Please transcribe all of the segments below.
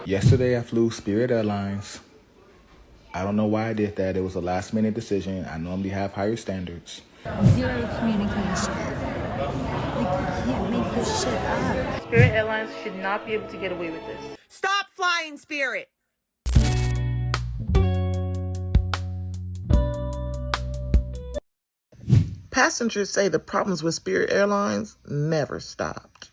Yesterday I flew Spirit Airlines. I don't know why I did that. It was a last minute decision. I normally have higher standards. Zero communication. Like, you can't make this shit up. Spirit Airlines should not be able to get away with this. Stop flying Spirit! Passengers say the problems with Spirit Airlines never stopped.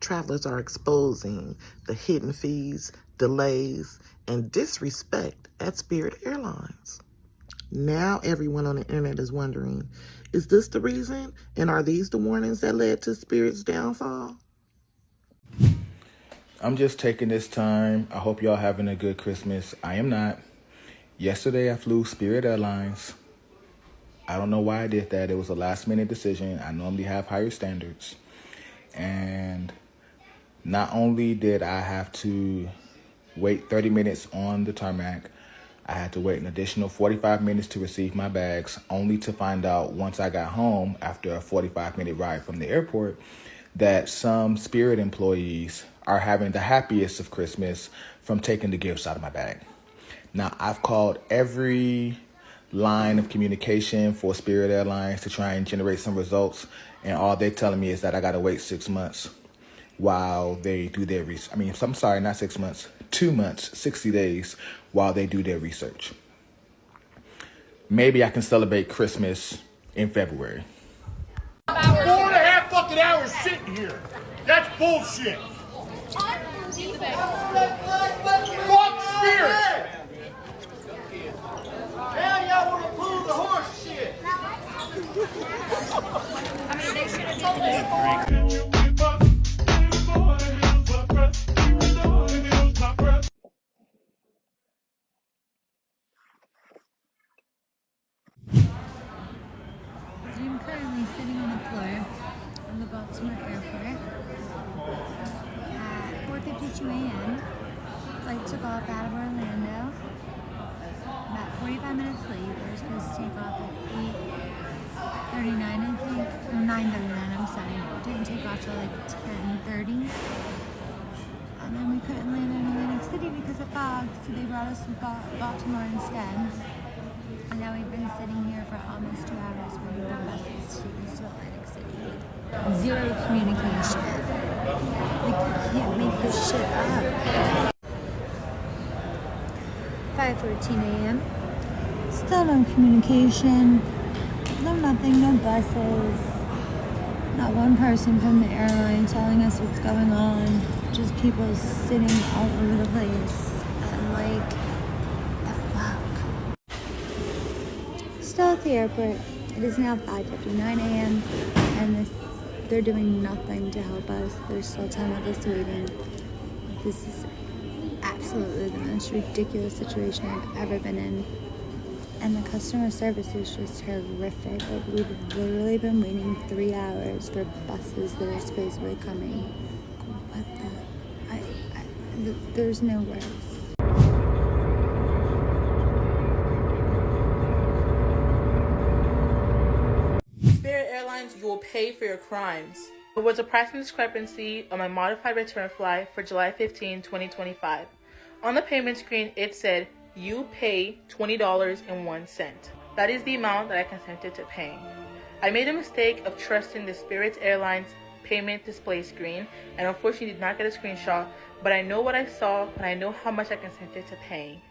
Travelers are exposing the hidden fees, delays, and disrespect at Spirit Airlines. Now everyone on the internet is wondering, is this the reason? And are these the warnings that led to Spirit's downfall? I'm just taking this time. I hope y'all having a good Christmas. I am not. Yesterday I flew Spirit Airlines. I don't know why I did that. It was a last minute decision. I normally have higher standards. And not only did I have to wait 30 minutes on the tarmac, I had to wait an additional 45 minutes to receive my bags, only to find out once I got home after a 45-minute ride from the airport that some Spirit employees are having the happiest of Christmas from taking the gifts out of my bag. Now, I've called every line of communication for Spirit Airlines to try and generate some results, and all they're telling me is that I gotta wait 6 months while they do their research. Not 6 months, 2 months, 60 days while they do their research. Maybe I can celebrate Christmas in February. 4.5 fucking hours sitting here. That's bullshit. Fuck Spirit. Now y'all want to pull the horse shit. They should have told us. I'm currently sitting on the floor on the Baltimore airport at 4:52 a.m. Flight took off out of Orlando. About 45 minutes late. We were supposed to take off at 8:39, I think. Or 9:39, I'm sorry. It didn't take off till like 10:30. And then we couldn't land in Atlantic City because of fog, so they brought us to Baltimore instead. And now we've been sitting here for almost 2 hours waiting for buses to take us to Atlantic City. Zero communication. Like, you can't make this shit up. 5:14 a.m. Still no communication. No nothing, no buses. Not one person from the airline telling us what's going on. Just people sitting all over the place. And like, the fuck. Still at the airport. It is now 5:59 a.m. and they're doing nothing to help us. There's still 10 of us waiting. This is absolutely the most ridiculous situation I've ever been in. And the customer service is just horrific. Like, we've literally been waiting 3 hours for buses that are supposedly coming. What the? There's no words. Spirit Airlines, you will pay for your crimes. There was a pricing discrepancy on my modified return flight for July 15, 2025. On the payment screen, it said, you pay $20.01. That is the amount that I consented to paying. I made a mistake of trusting the Spirit Airlines payment display screen and unfortunately did not get a screenshot, but I know what I saw and I know how much I consented to paying.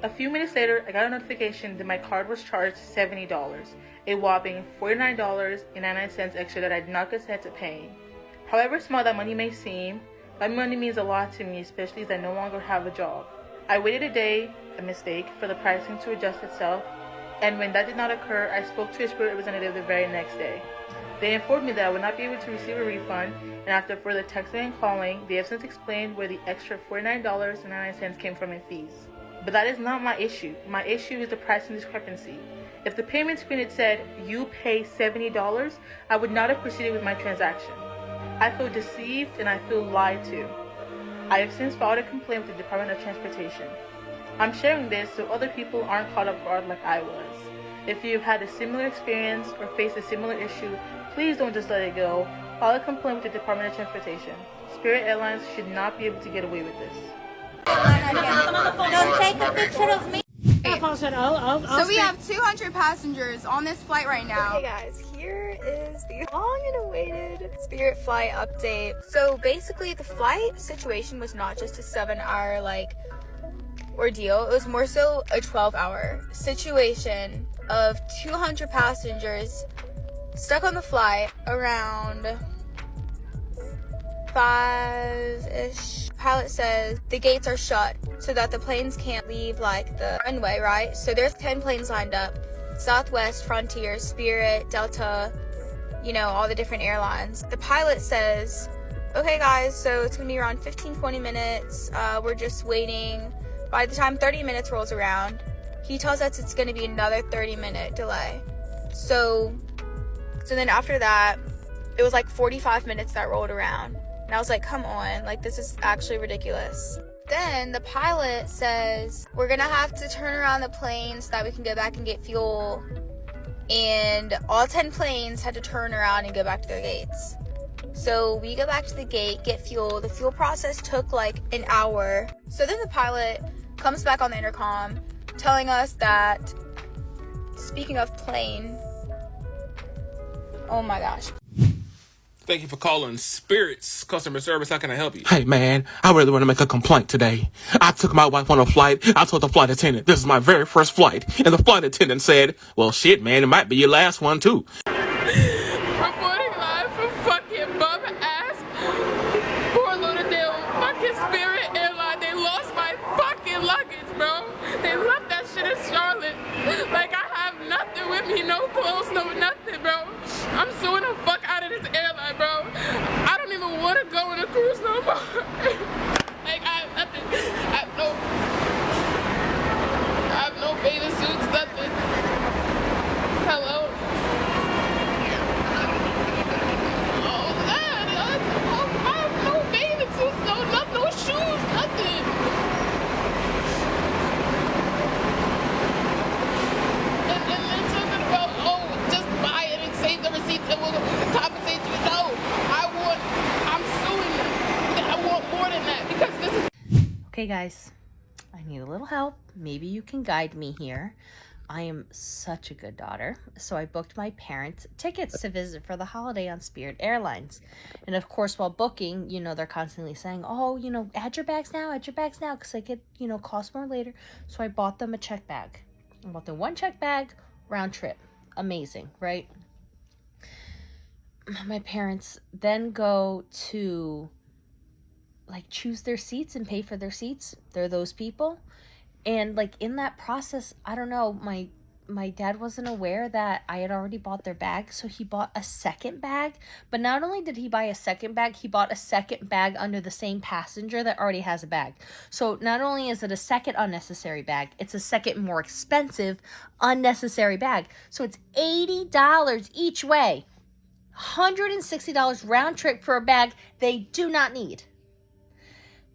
A few minutes later, I got a notification that my card was charged $70, a whopping $49.99 extra that I did not consent to paying. However small that money may seem, that money means a lot to me, especially as I no longer have a job. I waited a mistake, for the pricing to adjust itself, and when that did not occur, I spoke to a Spirit representative the very next day. They informed me that I would not be able to receive a refund, and after further texting and calling, they have since explained where the extra $49.99 came from in fees. But that is not my issue. My issue is the pricing discrepancy. If the payment screen had said, you pay $70, I would not have proceeded with my transaction. I feel deceived and I feel lied to. I have since filed a complaint with the Department of Transportation. I'm sharing this so other people aren't caught off guard like I was. If you've had a similar experience or faced a similar issue, please don't just let it go. File a complaint with the Department of Transportation. Spirit Airlines should not be able to get away with this. Don't take a picture of me. So we have 200 passengers on this flight right now. Okay guys, here is the long and awaited Spirit flight update. So basically the flight situation was not just a 7-hour ordeal, it was more so a 12-hour situation of 200 passengers stuck on the flight around 5-ish. Pilot says the gates are shut so that the planes can't leave the runway, right? So there's 10 planes lined up. Southwest, Frontier, Spirit, Delta, all the different airlines. The pilot says, okay guys, so it's gonna be around 15-20 minutes. We're just waiting. By the time 30 minutes rolls around, he tells us it's gonna be another 30-minute delay. So then after that, it was 45 minutes that rolled around. And I was like, come on, this is actually ridiculous. Then the pilot says, we're gonna have to turn around the plane so that we can go back and get fuel. And all 10 planes had to turn around and go back to their gates. So we go back to the gate, get fuel. The fuel process took an hour. So then the pilot comes back on the intercom telling us that, speaking of plane, oh my gosh. Thank you for calling Spirit's customer service. How can I help you? Hey, man, I really want to make a complaint today. I took my wife on a flight. I told the flight attendant, this is my very first flight. And the flight attendant said, well, shit, man, it might be your last one, too. Reporting live from fucking bum-ass Fort Lauderdale fucking Spirit Airline. They lost my fucking luggage, bro. They left that shit in Charlotte. I have nothing with me, no clothes, no nothing, bro. I'm suing the fuck out of this airline, bro. I don't even want to go on a cruise no more. I have nothing. I have no bathing suits, nothing. Hello? Oh, God. I have no bathing suits, no shoes, nothing. And then talking about, just buy it and save the receipts and we'll compensate you. No, I'm suing them. I want more than that because this is... Okay, guys, I need a little help. Maybe you can guide me here. I am such a good daughter, so I booked my parents tickets to visit for the holiday on Spirit Airlines. And of course, while booking, they're constantly saying, add your bags now, because they could, cost more later. So I bought them a check bag. I bought them one check bag, round trip. Amazing, right? My parents then go to choose their seats and pay for their seats. They're those people. And in that process, I don't know, my dad wasn't aware that I had already bought their bag, so he bought a second bag. But not only did he buy a second bag, he bought a second bag under the same passenger that already has a bag. So not only is it a second unnecessary bag, it's a second more expensive unnecessary bag. So it's $80 each way. $160 round trip for a bag they do not need.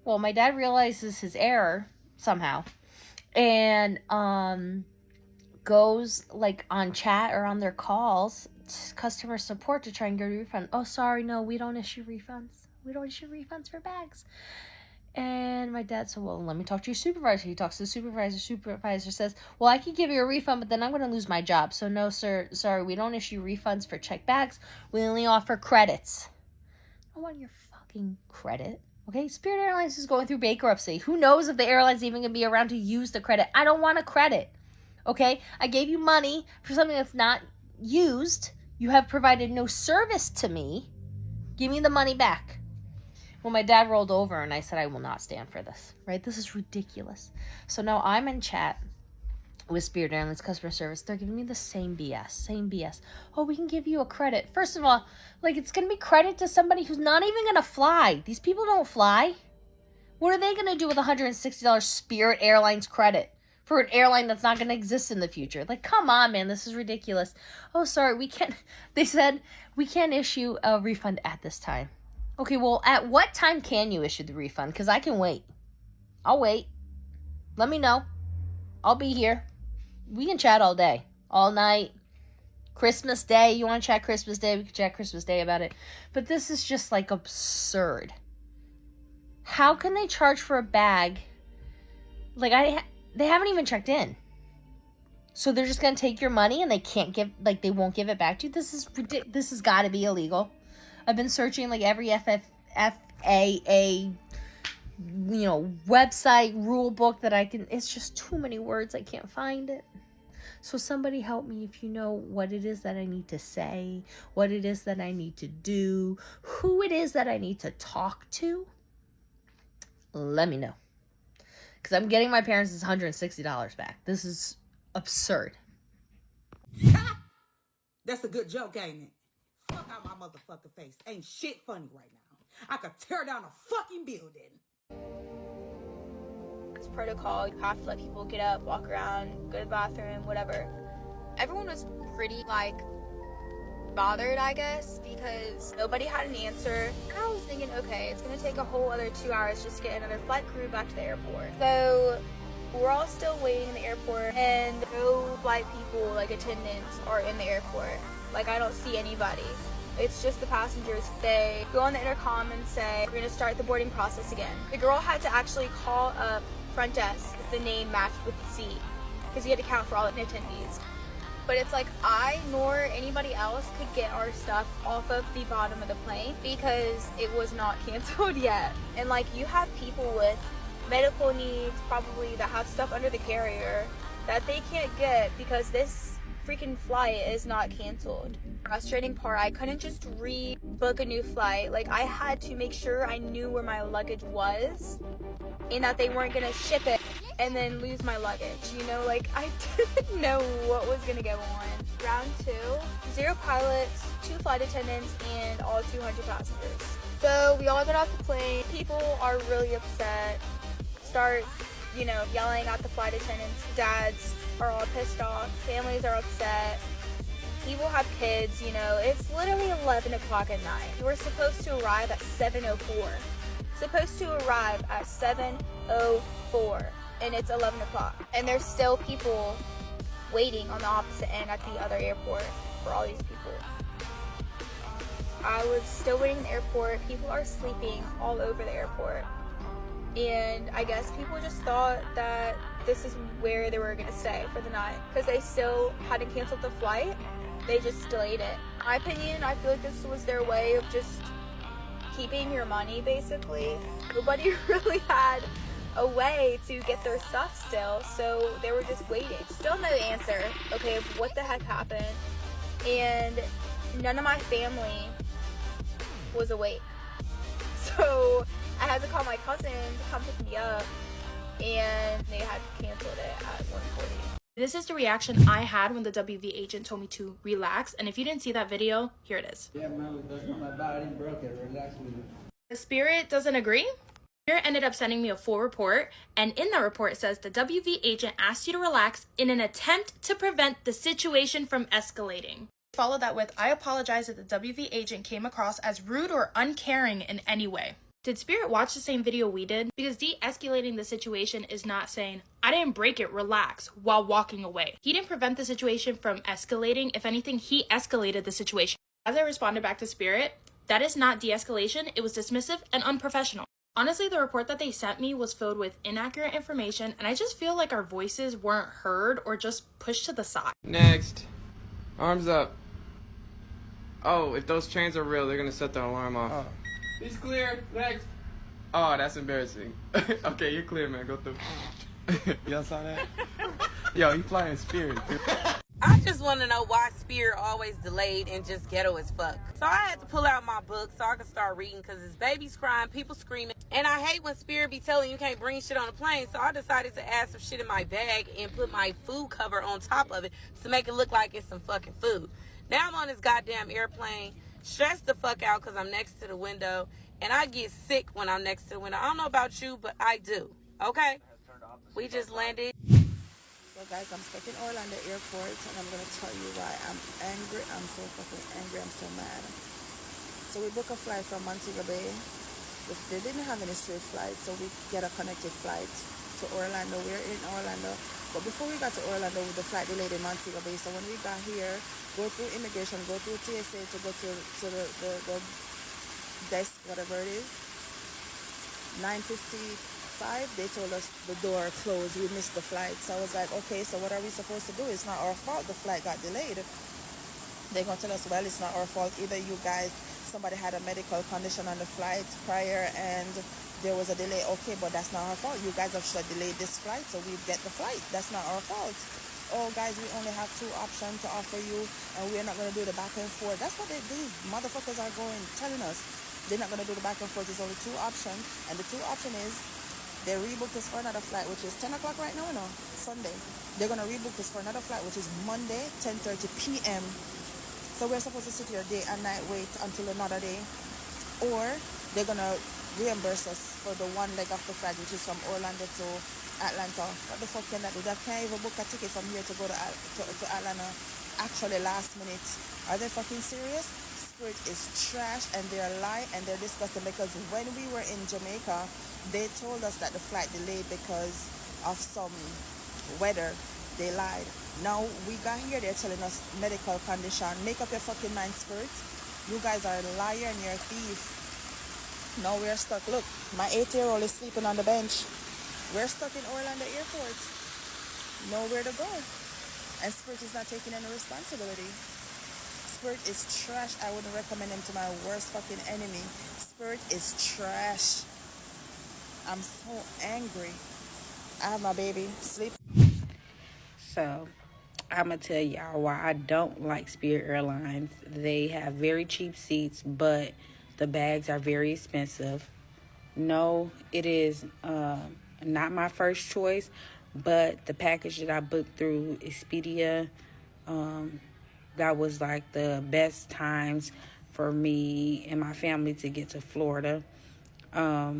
Well, my dad realizes his error somehow and goes on chat or on their calls to customer support to try and get a refund. Oh, sorry, no, we don't issue refunds. We don't issue refunds for bags. And my dad said, well, let me talk to your supervisor. He talks to the supervisor. Supervisor says, well, I could give you a refund, but then I'm going to lose my job. So no, sir, sorry, we don't issue refunds for checked bags. We only offer credits. I want your fucking credit. Okay, Spirit Airlines is going through bankruptcy. Who knows if the airline's even going to be around to use the credit. I don't want a credit. Okay, I gave you money for something that's not used. You have provided no service to me. Give me the money back. Well, my dad rolled over and I said, I will not stand for this, right? This is ridiculous. So now I'm in chat with Spirit Airlines customer service. They're giving me the same BS. Oh, we can give you a credit. First of all, it's going to be credit to somebody who's not even going to fly. These people don't fly. What are they going to do with $160 Spirit Airlines credit for an airline that's not going to exist in the future? Come on, man, this is ridiculous. Oh, sorry, they said we can't issue a refund at this time. Okay, well, at what time can you issue the refund? Because I can wait. I'll wait. Let me know. I'll be here. We can chat all day, all night. Christmas Day, you want to chat Christmas Day? We can chat Christmas Day about it. But this is just absurd. How can they charge for a bag Like, they haven't even checked in. So they're just going to take your money and they can't give, like, they won't give it back to you? This is ridiculous. This has got to be illegal. I've been searching, like, every FAA, website, rule book that I can. It's just too many words. I can't find it. So somebody help me if you know what it is that I need to say, what it is that I need to do, who it is that I need to talk to. Let me know. Because I'm getting my parents' $160 back. This is absurd. That's a good joke, ain't it? Fuck out my motherfucking face. Ain't shit funny right now. I could tear down a fucking building. It's protocol. You have to let people get up, walk around, go to the bathroom, whatever. Everyone was pretty, bothered, I guess, because nobody had an answer. And I was thinking, okay, it's going to take a whole other 2 hours just to get another flight crew back to the airport. So we're all still waiting in the airport, and no flight people, attendants, are in the airport. I don't see anybody. It's just the passengers. They go on the intercom and say, we're going to start the boarding process again. The girl had to actually call up front desk if the name matched with the seat, because you had to count for all the attendees. But it's I nor anybody else could get our stuff off of the bottom of the plane because it was not canceled yet. And you have people with medical needs probably that have stuff under the carrier that they can't get because this freaking flight is not canceled. Frustrating part, I couldn't just rebook a new flight. I had to make sure I knew where my luggage was and that they weren't gonna ship it and then lose my luggage. I didn't know what was gonna go on. Round 2, 0 pilots, 2 flight attendants, and all 200 passengers. So we all got off the plane. People are really upset. Start, yelling at the flight attendants. Dads are all pissed off. Families are upset. People have kids, It's literally 11 o'clock at night. We were supposed to arrive at 7:04. Supposed to arrive at 7:04. And it's 11 o'clock. And there's still people waiting on the opposite end at the other airport for all these people. I was still waiting in the airport. People are sleeping all over the airport. And I guess people just thought that this is where they were going to stay for the night. Because they still hadn't canceled the flight. They just delayed it. In my opinion, I feel like this was their way of just keeping your money, basically. Nobody really had a way to get their stuff still, so they were just waiting. Still no answer, okay, of what the heck happened. And none of my family was awake. So I had to call my cousin to come pick me up, and they had canceled it at 1:40. This is the reaction I had when the WV agent told me to relax, and if you didn't see that video, here it is. Yeah, man, that's not my body broken. Relax with it. The Spirit doesn't agree. Spirit ended up sending me a full report, and in that report it says the WV agent asked you to relax in an attempt to prevent the situation from escalating. Follow that with, I apologize if the WV agent came across as rude or uncaring in any way. Did Spirit watch the same video we did? Because de-escalating the situation is not saying, I didn't break it, relax, while walking away. He didn't prevent the situation from escalating. If anything, he escalated the situation. As I responded back to Spirit, that is not de-escalation. It was dismissive and unprofessional. Honestly, the report that they sent me was filled with inaccurate information, and I just feel like our voices weren't heard or just pushed to the side. Next. Arms up. Oh, if those chains are real, they're gonna set the alarm off. Oh. He's clear. Next. Oh, that's embarrassing. Okay, you're clear, man. Go through. Y'all saw that? Yo, he flying Spirit, dude. I just want to know why Spirit always delayed and just ghetto as fuck. So I had to pull out my book so I could start reading because his baby's crying, people screaming. And I hate when Spirit be telling you can't bring shit on a plane. So I decided to add some shit in my bag and put my food cover on top of it to make it look like it's some fucking food. Now I'm on this goddamn airplane, stressed the fuck out because I'm next to the window. And I get sick when I'm next to the window. I don't know about you, but I do. Okay? We just landed. So guys, I'm stuck in Orlando airport and I'm going to tell you why I'm angry. I'm so fucking angry. I'm so mad. So we booked a flight from Montego Bay. They didn't have any straight flight, so we get a connected flight to Orlando. We're in Orlando. But before we got to Orlando, the flight delayed in Montego Bay. So when we got here, go through immigration, go through TSA to go to the desk, whatever it is. 9:50 5, they told us the door closed. We missed the flight. So I was like, okay, so what are we supposed to do? It's not our fault the flight got delayed. They're going to tell us, well, it's not our fault. Either you guys, somebody had a medical condition on the flight prior and there was a delay. Okay, but that's not our fault. You guys have should delayed this flight, so we get the flight. That's not our fault. Oh, guys, we only have 2 options to offer you, and we're not going to do the back and forth. That's what these motherfuckers are telling us. They're not going to do the back and forth. There's only 2 options, and the 2 option is they rebooked us for another flight, which is 10 o'clock right now, no? Sunday. They're going to rebook us for another flight, which is Monday, 10:30 p.m. So we're supposed to sit here day and night, wait until another day. Or they're going to reimburse us for the one leg of the flight, which is from Orlando to Atlanta. What the fuck can that do? That can't even book a ticket from here to go to Atlanta actually last minute. Are they fucking serious? Spirit is trash and they're lying and they're disgusting, because when we were in Jamaica, they told us that the flight delayed because of some weather. They lied. Now we got here, they're telling us medical condition. Make up your fucking mind, Spirit. You guys are a liar and you're a thief. Now we're stuck. Look, my 8-year-old is sleeping on the bench. We're stuck in Orlando Airport. Nowhere to go. And Spirit is not taking any responsibility. Spirit is trash. I wouldn't recommend him to my worst fucking enemy. Spirit is trash. I'm so angry. I have my baby sleep. So, I'm going to tell y'all why I don't like Spirit Airlines. They have very cheap seats, but the bags are very expensive. No, it is not my first choice, but the package that I booked through Expedia, that was like the best times for me and my family to get to Florida. I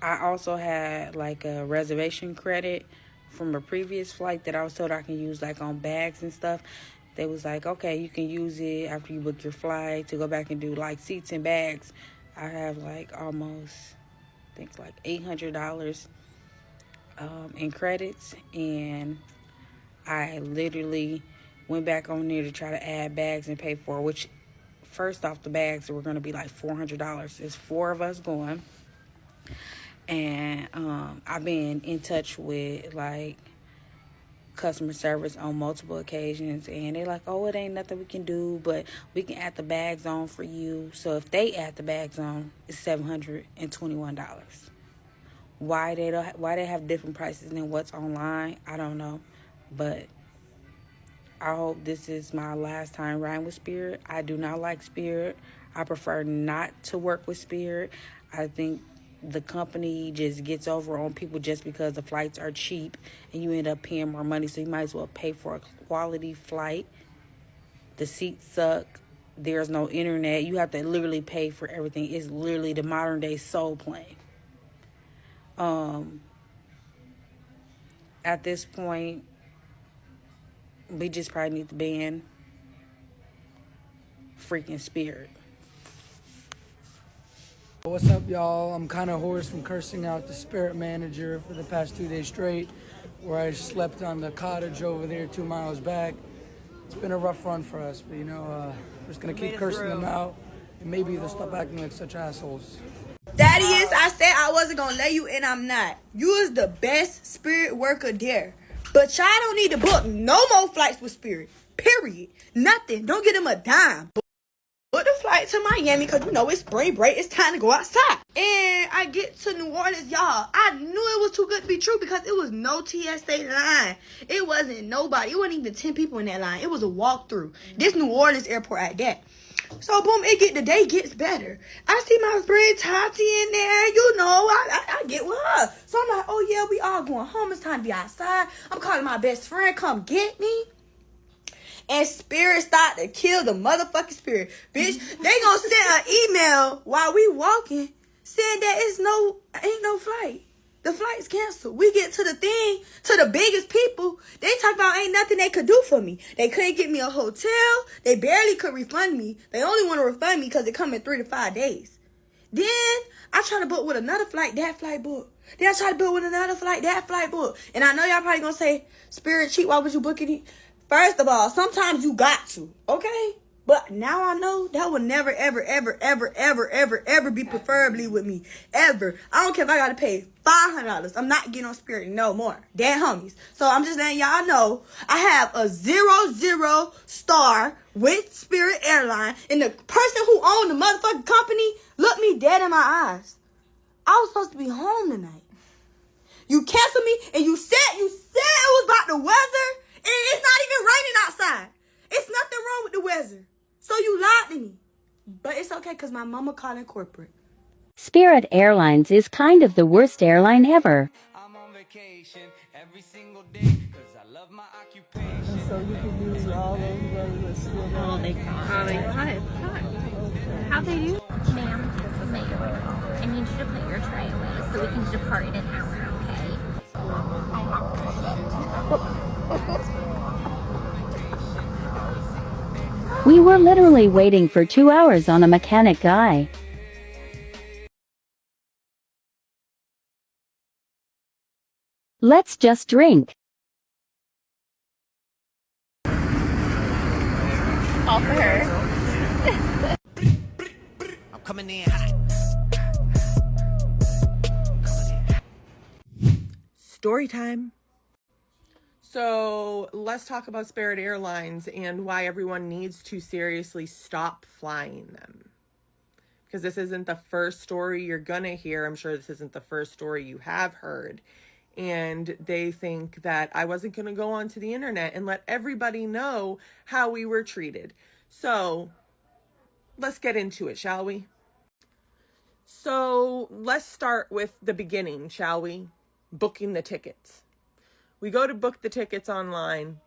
also had like a reservation credit from a previous flight that I was told I can use like on bags and stuff. They was like, okay, you can use it after you book your flight to go back and do like seats and bags. I have like almost, I think like $800 in credits, and I literally went back on there to try to add bags and pay for it, which first off, the bags were going to be like $400. There's 4 of us going, and I've been in touch with like customer service on multiple occasions, and they're like, oh, it ain't nothing we can do, but we can add the bags on for you. So if they add the bags on, it's $721. Why they have different prices than what's online, I don't know, but I hope this is my last time riding with Spirit. I do not like Spirit. I prefer not to work with Spirit. I think the company just gets over on people just because the flights are cheap and you end up paying more money, so you might as well pay for a quality flight. The seats suck. There's no internet. You have to literally pay for everything. It's literally the modern day Soul Plane. At this point, we just probably need to ban freaking Spirit. What's up, y'all? I'm kind of hoarse from cursing out the Spirit manager for the past 2 days straight, where I slept on the cottage over there 2 miles back. It's been a rough run for us, but we're just gonna keep cursing them out, and maybe they'll stop acting like such assholes. Thaddeus, I said I wasn't gonna let you in, I'm not. You is the best Spirit worker there. But y'all don't need to book no more flights with Spirit. Period. Nothing. Don't get them a dime. Book the flight to Miami, because it's spring break. It's time to go outside. And I get to New Orleans, y'all. I knew it was too good to be true because it was no TSA line. It wasn't nobody. It wasn't even 10 people in that line. It was a walkthrough. This New Orleans airport at that. So boom, the day gets better. I see my friend Tati in there, I get with her. So I'm like, oh yeah, we all going home. It's time to be outside. I'm calling my best friend, come get me. And Spirit start to kill the motherfucking Spirit. Bitch, they gonna send an email while we walking saying that ain't no flight. The flight's canceled. We get to the thing, to the biggest people. They talk about ain't nothing they could do for me. They couldn't get me a hotel. They barely could refund me. They only want to refund me because it come in 3 to 5 days. Then I try to book with another flight, that flight book. Then I try to book with another flight, that flight book. And I know y'all probably gonna say, Spirit cheap, why would you book it? First of all, sometimes you got to, okay? But now I know that will never, ever, ever, ever, ever, ever, ever be preferably with me. Ever. I don't care if I gotta pay $500. I'm not getting on Spirit no more. Dead homies. So I'm just letting y'all know I have a 0 star with Spirit Airline. And the person who owned the motherfucking company looked me dead in my eyes. I was supposed to be home tonight. You canceled me and you said it was about the weather. And it's not even raining outside. It's nothing wrong with the weather. So you lied to me. But it's okay because my mama called in corporate. Spirit Airlines is kind of the worst airline ever. I'm on vacation every single day because I love my occupation. So you can use all those brothers. Oh, they got it. How they do? Ma'am, I need you to put your tray away so we can depart in an hour, We were literally waiting for 2 hours on a mechanic guy. Let's just drink. All for her. I'm coming in hot. Story time. So let's talk about Spirit Airlines and why everyone needs to seriously stop flying them. Because this isn't the first story you're gonna hear. I'm sure this isn't the first story you have heard. And they think that I wasn't gonna go onto the internet and let everybody know how we were treated. So let's get into it, shall we? So let's start with the beginning, shall we? Booking the tickets. We go to book the tickets online.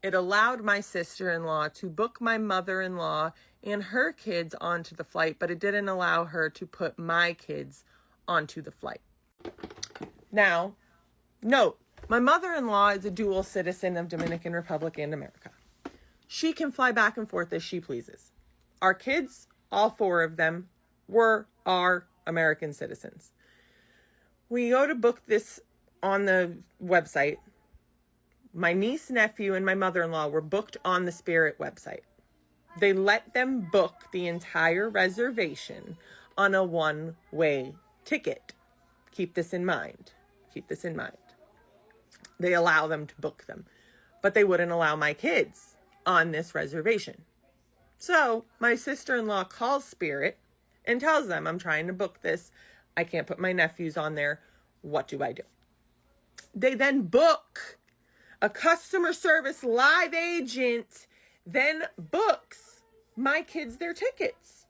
It allowed my sister-in-law to book my mother-in-law and her kids onto the flight, but it didn't allow her to put my kids onto the flight. Now, note, my mother-in-law is a dual citizen of Dominican Republic and America. She can fly back and forth as she pleases. Our kids, all 4 of them, are American citizens. We go to book this on the website. My niece, nephew, and my mother-in-law were booked on the Spirit website. They let them book the entire reservation on a one-way ticket. Keep this in mind. Keep this in mind. They allow them to book them, but they wouldn't allow my kids on this reservation. So my sister-in-law calls Spirit and tells them, I'm trying to book this. I can't put my nephews on there. What do I do? They then book. A customer service live agent then books my kids their tickets,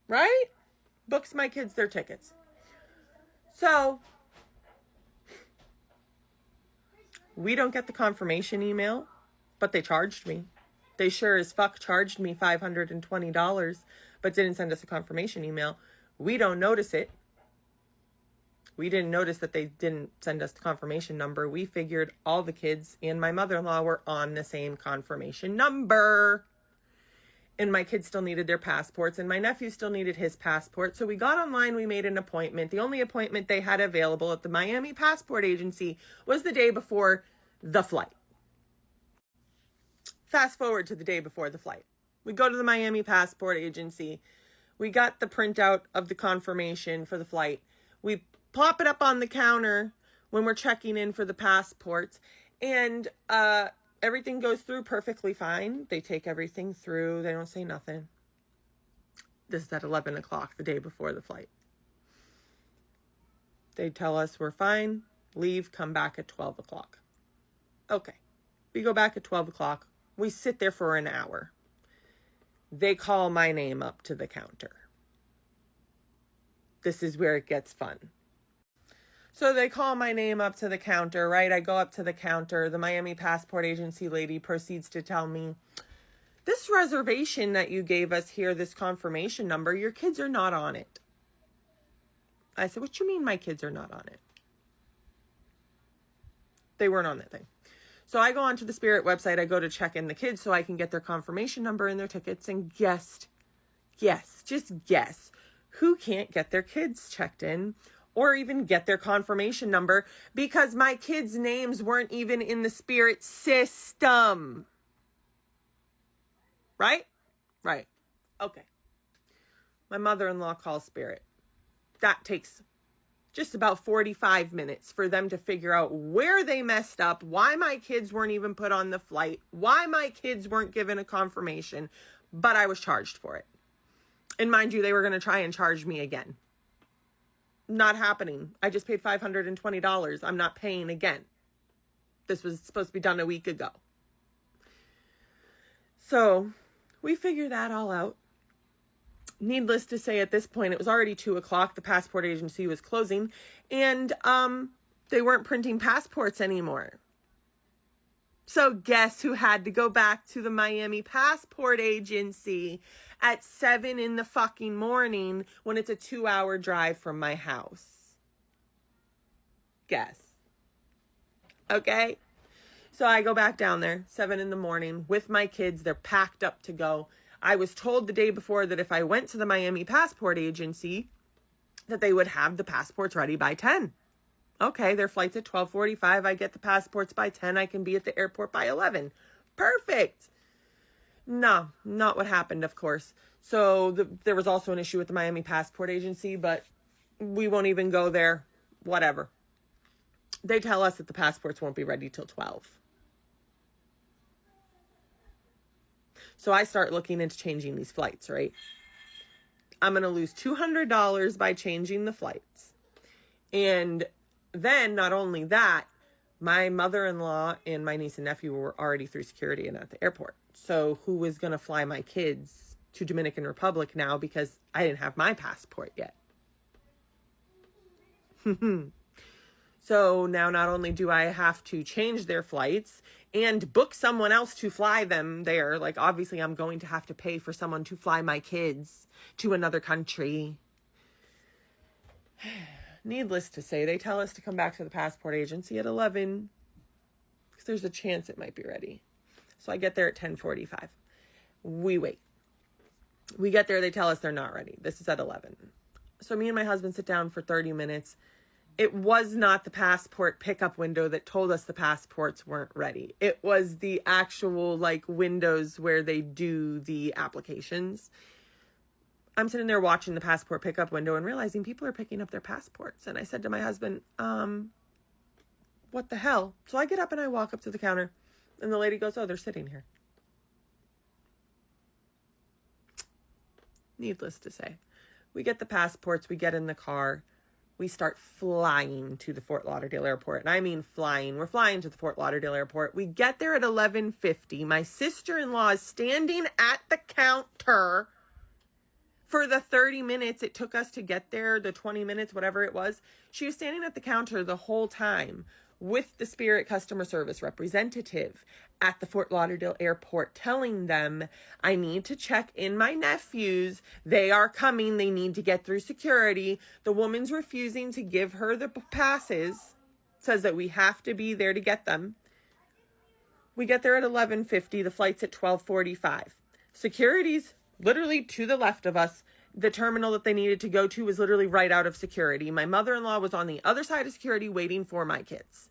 right? Books my kids their tickets. So we don't get the confirmation email, but they charged me. They sure as fuck charged me $520, but didn't send us a confirmation email. We don't notice it. We didn't notice that they didn't send us the confirmation number. We figured all the kids and my mother-in-law were on the same confirmation number. And my kids still needed their passports and my nephew still needed his passport. So we got online, we made an appointment. The only appointment they had available at the Miami Passport Agency was the day before the flight. Fast forward to the day before the flight. We go to the Miami Passport Agency. We got the printout of the confirmation for the flight. We pop it up on the counter when we're checking in for the passports, and everything goes through perfectly fine. They take everything through. They don't say nothing. This is at 11 o'clock the day before the flight. They tell us we're fine, leave, come back at 12 o'clock. Okay. We go back at 12 o'clock. We sit there for an hour. They call my name up to the counter. This is where it gets fun. So they call my name up to the counter, right? I go up to the counter. The Miami Passport Agency lady proceeds to tell me, this reservation that you gave us here, this confirmation number, your kids are not on it. I said, what you mean my kids are not on it? They weren't on that thing. So I go onto the Spirit website. I go to check in the kids so I can get their confirmation number and their tickets. And just guess who can't get their kids checked in or even get their confirmation number because my kids' names weren't even in the Spirit system. Right? Right. Okay. My mother-in-law calls Spirit. That takes just about 45 minutes for them to figure out where they messed up, why my kids weren't even put on the flight, why my kids weren't given a confirmation, but I was charged for it. And mind you, they were going to try and charge me again. Not happening. I just paid $520. I'm not paying again. This was supposed to be done a week ago. So we figured that all out. Needless to say, at this point, it was already 2:00. The passport agency was closing, and they weren't printing passports anymore. So guess who had to go back to the Miami passport agency at 7 in the fucking morning when it's a 2-hour drive from my house? Guess. Okay? So I go back down there, 7 in the morning, with my kids. They're packed up to go. I was told the day before that if I went to the Miami passport agency, that they would have the passports ready by 10. Okay, their flight's at 12:45. I get the passports by 10. I can be at the airport by 11. Perfect. No, not what happened, of course. So there was also an issue with the Miami passport agency, but we won't even go there. Whatever. They tell us that the passports won't be ready till 12. So I start looking into changing these flights, right? I'm going to lose $200 by changing the flights. And then not only that, my mother-in-law and my niece and nephew were already through security and at the airport. So who was going to fly my kids to Dominican Republic now because I didn't have my passport yet? So now not only do I have to change their flights and book someone else to fly them there, like obviously I'm going to have to pay for someone to fly my kids to another country. Needless to say, they tell us to come back to the passport agency at 11 because there's a chance it might be ready. So I get there at 10:45. We wait. We get there, they tell us they're not ready. This is at 11. So me and my husband sit down for 30 minutes. It was not the passport pickup window that told us the passports weren't ready. It was the actual windows where they do the applications. I'm sitting there watching the passport pickup window and realizing people are picking up their passports. And I said to my husband, what the hell? So I get up and I walk up to the counter and the lady goes, oh, they're sitting here. Needless to say, we get the passports, we get in the car. We start flying to the Fort Lauderdale airport. And I mean flying. We're flying to the Fort Lauderdale airport. We get there at 11:50. My sister-in-law is standing at the counter for the 30 minutes it took us to get there, the 20 minutes, whatever it was. She was standing at the counter the whole time with the Spirit customer service representative at the Fort Lauderdale airport telling them, I need to check in my nephews. They are coming. They need to get through security. The woman's refusing to give her the passes, says that we have to be there to get them. We get there at 11:50. The flight's at 12:45. Security's literally to the left of us. The terminal that they needed to go to was literally right out of security. My mother-in-law was on the other side of security waiting for my kids.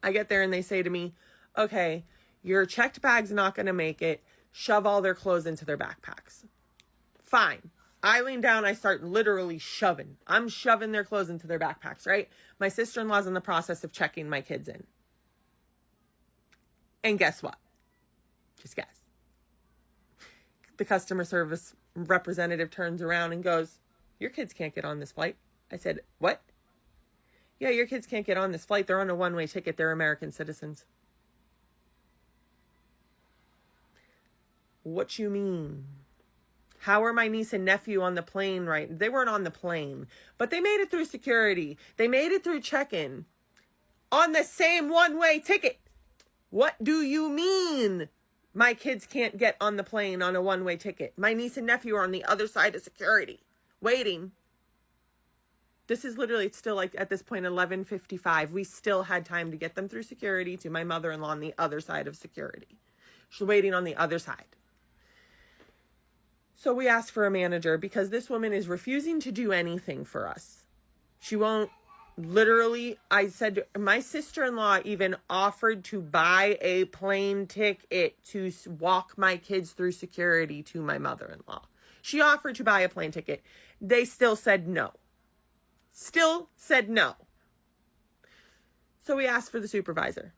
I get there and they say to me, okay, your checked bag's not going to make it. Shove all their clothes into their backpacks. Fine. I lean down. I start literally shoving. I'm shoving their clothes into their backpacks, right? My sister-in-law's in the process of checking my kids in. And guess what? Just guess. The customer service representative turns around and goes, your kids can't get on this flight. I said, what? Yeah, your kids can't get on this flight. They're on a one-way ticket. They're American citizens. What you mean? How are my niece and nephew on the plane, right? They weren't on the plane, but they made it through security. They made it through check-in on the same one-way ticket. What do you mean? My kids can't get on the plane on a one-way ticket. My niece and nephew are on the other side of security, waiting. This is literally, it's still at this point, 11:55. We still had time to get them through security to my mother-in-law on the other side of security. She's waiting on the other side. So we asked for a manager because this woman is refusing to do anything for us. She won't Literally, I said, my sister-in-law even offered to buy a plane ticket to walk my kids through security to my mother-in-law. She offered to buy a plane ticket. They still said no. Still said no. So we asked for the supervisor.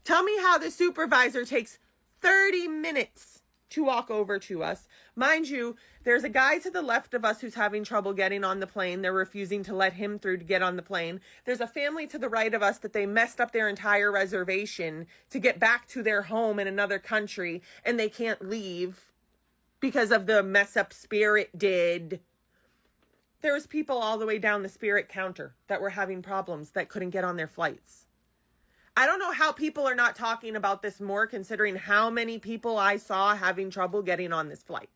Tell me how the supervisor takes 30 minutes to walk over to us. Mind you, there's a guy to the left of us who's having trouble getting on the plane. They're refusing to let him through to get on the plane. There's a family to the right of us that they messed up their entire reservation to get back to their home in another country, and they can't leave because of the mess up Spirit did. There was people all the way down the Spirit counter that were having problems that couldn't get on their flights. I don't know how people are not talking about this more, considering how many people I saw having trouble getting on this flight.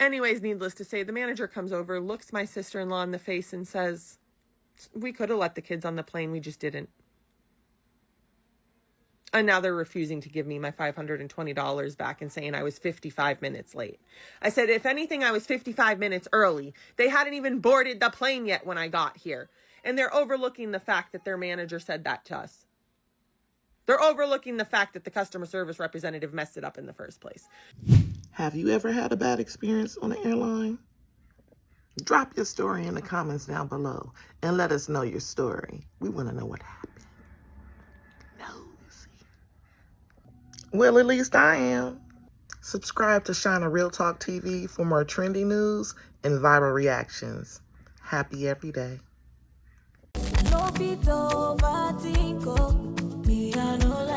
Anyways, needless to say, the manager comes over, looks my sister-in-law in the face and says, we could have let the kids on the plane, we just didn't. And now they're refusing to give me my $520 back and saying I was 55 minutes late. I said, if anything, I was 55 minutes early. They hadn't even boarded the plane yet when I got here. And they're overlooking the fact that their manager said that to us. They're overlooking the fact that the customer service representative messed it up in the first place. Have you ever had a bad experience on an airline? Drop your story in the comments down below and let us know your story. We want to know what happened. Well, at least I am. Subscribe to Shana Real Talk TV for more trendy news and viral reactions. Happy every day. No fit overthink, me I know